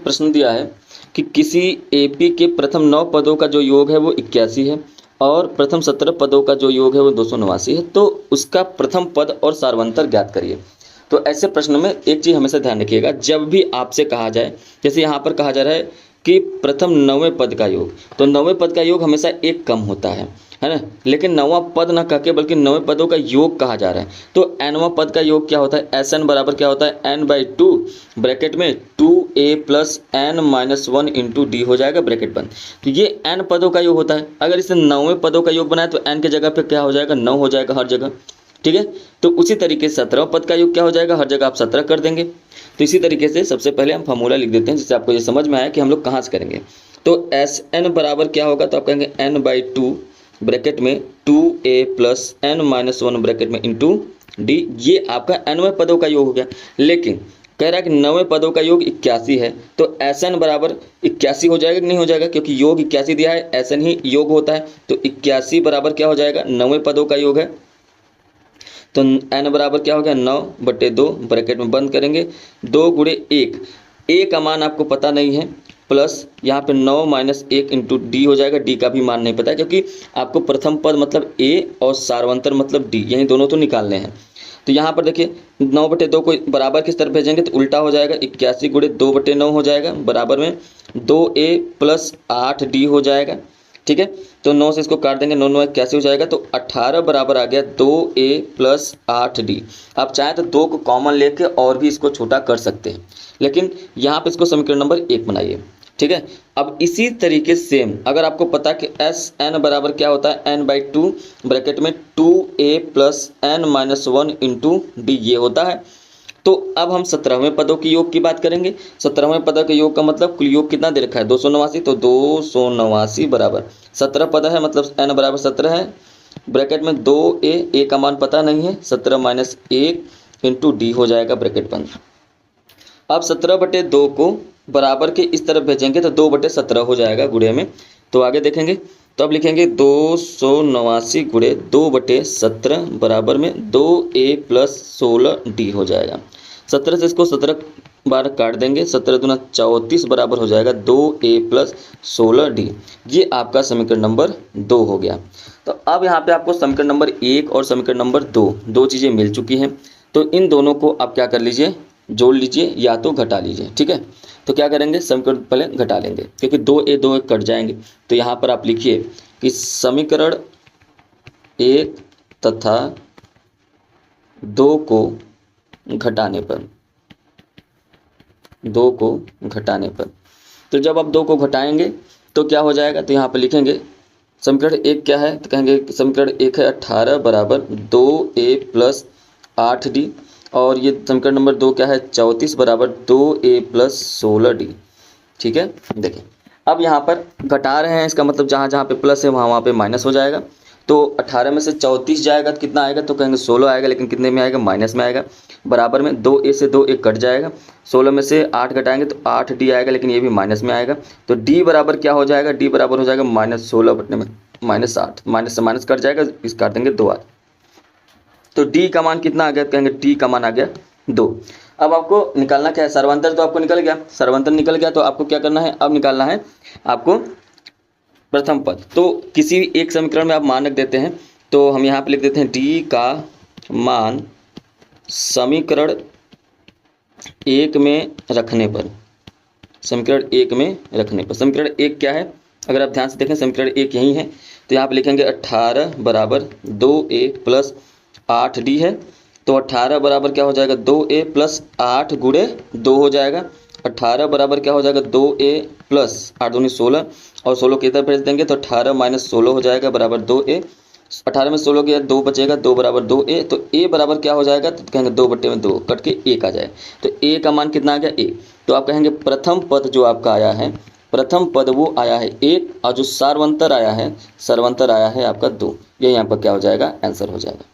प्रश्न दिया है कि किसी एपी के प्रथम 9 पदों का जो योग है वो 81 है और प्रथम 17 पदों का जो योग है वो 289 है, तो उसका प्रथम पद और सारवंतर ज्ञात करिए। तो ऐसे प्रश्नों में एक चीज़ हमेशा ध्यान रखिएगा, जब भी आपसे कहा जाए, जैसे यहाँ पर कहा जा रहा है कि प्रथम 9वें पद का योग, तो 9वें पद का योग हमेशा एक कम होता है ना, लेकिन 9वां पद ना कह के बल्कि 9वें पदों का योग कहा जा रहा है। तो nवां पद का योग क्या होता है, एस एन बराबर क्या होता है, n/2 ब्रैकेट में 2a plus n-1 into D हो जाएगा ब्रैकेट बंद। तो ये n पदों का योग होता है। अगर इसे 9वें पदों का योग बनाए तो n की जगह पे क्या हो जाएगा, 9 हो जाएगा हर जगह, ठीक है। तो उसी तरीके से 17वें पद का योग क्या हो जाएगा, हर जगह आप 17 कर देंगे। तो इसी तरीके से सबसे पहले हम फार्मूला लिख देते हैं जिससे आपको ये समझ में आया कि हम लोग कहाँ से करेंगे। तो एस एन बराबर क्या होगा, तो आप कहेंगे n/2 ब्रैकेट में 2a प्लस n-1 ब्रैकेट में इंटू डी, ये आपका nवें पदों का योग हो गया। लेकिन कह रहा है कि 9वें पदों का योग 81 है, तो एस एन बराबर 81 हो जाएगा कि नहीं हो जाएगा, क्योंकि योग 81 दिया है, एस एन ही योग होता है। तो 81 बराबर क्या हो जाएगा, 9वें पदों का योग है, तो n बराबर क्या हो गया, 9/2 ब्रैकेट में बंद करेंगे, 2 गुणे 1, a का मान आपको पता नहीं है, प्लस यहाँ पे 9 माइनस 1 इंटू डी हो जाएगा। डी का भी मान नहीं पता है क्योंकि आपको प्रथम पद मतलब a और सारवंतर मतलब d, यही दोनों तो निकालने हैं। तो यहाँ पर देखिए 9/2 को बराबर किस तरफ भेजेंगे तो उल्टा हो जाएगा, 81 गुणे 2/9 हो जाएगा, बराबर में 2a प्लस 8d हो जाएगा, ठीक है। तो 9 से इसको काट देंगे, 9 9 81 हो जाएगा, तो 18 बराबर आ गया 2a प्लस 8d। आप चाहें तो 2 को कॉमन लेके और भी इसको छोटा कर सकते हैं, लेकिन यहाँ पे इसको समीकरण नंबर 1 बनाइए, ठीक है। अब इसी तरीके सेम अगर आपको पता कि एस एन बराबर क्या होता है, n/2 ब्रैकेट में 2a plus n-1 into D, ये होता है। तो अब हम 17वें पदों के योग की बात करेंगे। 17वें पदों के योग का मतलब कुल योग कितना दे रखा है, 289, तो 289 बराबर 17 पद है, मतलब n बराबर 17 है, ब्रैकेट में 2a का मान पता नहीं है, 17 माइनस 1 इंटू डी हो जाएगा ब्रैकेट बंद। अब 17/2 को बराबर के इस तरफ भेजेंगे तो 2/17 हो जाएगा गुणे में। तो आगे देखेंगे तो अब लिखेंगे 289 गुणे 2/17 बराबर में 2a प्लस 16d हो जाएगा। 17 से इसको 17 बार काट देंगे, 17 दूना 34 बराबर हो जाएगा 2a प्लस 16d। ये आपका समीकरण नंबर 2 हो गया। तो अब यहाँ पे आपको समीकरण नंबर 1 और समीकरण नंबर 2 दो चीज़ें मिल चुकी हैं। तो इन दोनों को आप क्या कर लीजिए, जोड़ लीजिए या तो घटा लीजिए, ठीक है। तो क्या करेंगे, समीकरण पहले घटा लेंगे क्योंकि 2a 2a कट जाएंगे। तो यहाँ पर आप लिखिए कि समीकरण 1 तथा 2 को घटाने पर, 2 को घटाने पर, तो जब आप 2 को घटाएंगे तो क्या हो जाएगा, तो यहाँ पर लिखेंगे समीकरण 1 क्या है, तो कहेंगे समीकरण 1 है 18 बराबर 2a प्लस 8d, और ये समीकरण नंबर 2 क्या है 34 बराबर 2a प्लस 16d, ठीक है। देखिए अब यहाँ पर घटा रहे हैं, इसका मतलब जहाँ जहाँ पे प्लस है वहाँ वहाँ पे माइनस हो जाएगा। तो 18 में से 34 जाएगा तो कितना आएगा, तो कहेंगे 16 आएगा, लेकिन कितने में आएगा, माइनस में आएगा, बराबर में 2a से 2a कट जाएगा, 16 में से 8 घटाएंगे तो 8d आएगा, लेकिन ये भी माइनस में आएगा। तो d बराबर क्या हो जाएगा, d बराबर हो जाएगा -16 -8, माइनस से माइनस कट जाएगा, इस काट देंगे 2 8। तो d का मान कितना आ गया, कहेंगे d का मान आ गया 2। अब आपको निकालना क्या है, सर्वांतर तो आपको निकल गया, सर्वांतर निकल गया, तो आपको क्या करना है, अब निकालना है आपको प्रथम पद। तो किसी एक समीकरण में आप मान रख देते हैं, तो हम यहाँ पे लिख देते हैं d का मान समीकरण 1 में रखने पर, समीकरण 1 में रखने पर। समीकरण 1 क्या है, अगर आप ध्यान से देखें समीकरण 1 यही है, तो यहाँ पे लिखेंगे 18 बराबर 2a प्लस 8d है। तो 18 बराबर क्या हो जाएगा, 2a प्लस 8 गुणे 2 हो जाएगा। 18 बराबर क्या हो जाएगा, 2a प्लस 8 दूनी 16, और 16 की तरफ भेज देंगे तो 18 माइनस 16 हो जाएगा बराबर 2a। 18 में 16 गया 2 बचेगा, 2 बराबर 2a। तो a बराबर क्या हो जाएगा, तो कहेंगे 2/2 कट के 1 आ जाए, तो a का मान कितना आ गया, a। तो आप कहेंगे प्रथम पद जो आपका आया है, प्रथम पद वो आया है 1, और जो सारवंतर आया है, सर्वंतर आया है आपका 2। ये यहाँ पर क्या हो जाएगा, आंसर हो जाएगा।